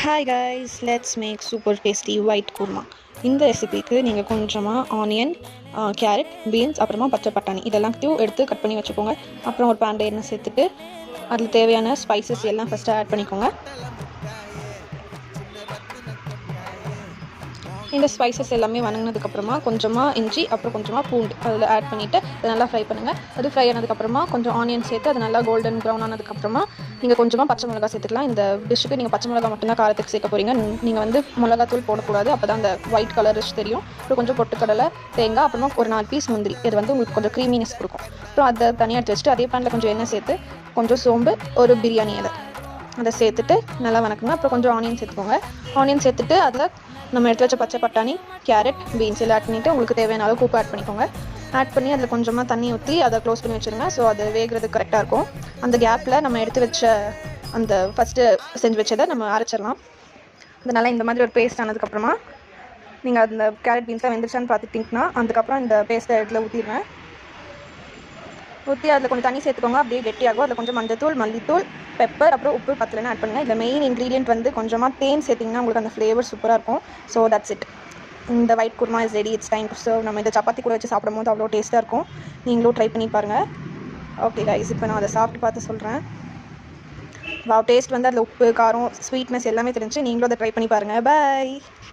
Hi guys, let's make super tasty white kurma. இந்த ரெசிபிக்கு நீங்கள் கொஞ்சமாக ஆனியன், கேரட், பீன்ஸ், அப்புறமா பச்சை பட்டாணி இதெல்லாத்தையும் எடுத்து கட் பண்ணி வச்சுக்கோங்க. அப்புறம் ஒரு பேனில் எண்ணெய் சேர்த்துட்டு அதில் தேவையான ஸ்பைசஸ் எல்லாம் ஃபஸ்ட்டு ஆட் பண்ணிக்கோங்க. இந்த ஸ்பைசஸ் எல்லாமே வணங்கினதுக்கப்புறமா கொஞ்சமாக இஞ்சி, அப்புறம் கொஞ்சமாக பூண்டு அதில் ஆட் பண்ணிவிட்டு அதை நல்லா ஃப்ரை பண்ணுங்கள். அது ஃப்ரை ஆனதுக்கப்புறமா கொஞ்சம் ஆனியன் சேர்த்து அது நல்லா கோல்டன் ப்ரௌன் ஆனதுக்கப்புறமா நீங்கள் கொஞ்சமாக பச்சை மிளகா சேர்த்துக்கலாம். இந்த டிஷ்ஷுக்கு நீங்கள் பச்சை மிளகா மட்டும்தான் காரத்துக்கு சேர்க்க போகிறீங்க. நீங்கள் வந்து மிளகாத்தூள் போடக்கூடாது, அப்போ தான் அந்த ஒயிட் கலர் டிஷ் தெரியும். அப்புறம் கொஞ்சம் பொட்டுக்கடலை, தேங்காய், அப்புறமா ஒரு 4 பீஸ் முந்திரி. இது வந்து உங்களுக்கு கொஞ்சம் க்ரீமினஸ் கொடுக்கும். அப்புறம் அதை தனியாக எடுத்து வச்சுட்டு அதே பேனில் கொஞ்சம் எண்ணெய் சேர்த்து கொஞ்சம் சோம்பு, ஒரு பிரியாணி இலை அதை சேர்த்துட்டு நல்லா வணக்குங்க. அப்புறம் கொஞ்சம் ஆனியன் சேர்த்துக்கோங்க. ஆனியன் சேர்த்துட்டு அதில் நம்ம எடுத்து வச்ச பச்சை பட்டாணி, கேரட், பீன்ஸ் எல்லாம் ஆட் பண்ணிவிட்டு உங்களுக்கு தேவையான அளவு உப்பு ஆட் பண்ணிக்கோங்க. ஆட் பண்ணி அதில் கொஞ்சமாக தண்ணி ஊற்றி அதை க்ளோஸ் பண்ணி வச்சுருங்க. ஸோ அது வேகிறது கரெக்டாக இருக்கும். அந்த கேப்பில் நம்ம எடுத்து வச்ச அந்த ஃபஸ்ட்டு செஞ்சு வச்சதை நம்ம அரைச்சிடலாம். அதனால் இந்த மாதிரி ஒரு பேஸ்ட் ஆனதுக்கப்புறமா நீங்கள் அந்த கேரட் பீன்ஸாக வெந்துருச்சான்னு பார்த்துட்டிங்கன்னா அதுக்கப்புறம் இந்த பேஸ்ட்டை இடத்துல ஊற்றிடுங்க. ஊற்றி அதில் கொஞ்சம் தண்ணி சேர்த்துக்கோங்க. அப்படியே கெட்டியாகும். அதில் கொஞ்சம் மஞ்சத்தூள், மல்லித்தூள், பெப்பர், அப்புறம் உப்பு பத்தலைன்னு ஆட் பண்ணுங்கள். இதில் மெயின் இன்க்ரீடியன்ட் வந்து கொஞ்சமாக தேன் சேர்த்திங்கன்னா உங்களுக்கு அந்த ஃப்ளேவர் சூப்பராக இருக்கும். So that's it. இந்த white kurma is ready. It's time to serve. நம்ம இந்த சப்பாத்தி கூட வச்சு சாப்பிடும்போது அவ்வளோ டேஸ்ட்டாக இருக்கும். நீங்களும் ட்ரை பண்ணி பாருங்கள். ஓகே கைஸ், இப்போ நான் அதை சாப்பிட்டு பார்த்து சொல்கிறேன். டேஸ்ட் வந்து அதில் உப்பு, காரம், ஸ்வீட்னஸ் எல்லாமே தெரிஞ்சு நீங்களும் அதை ட்ரை பண்ணி பாருங்கள். பாய்.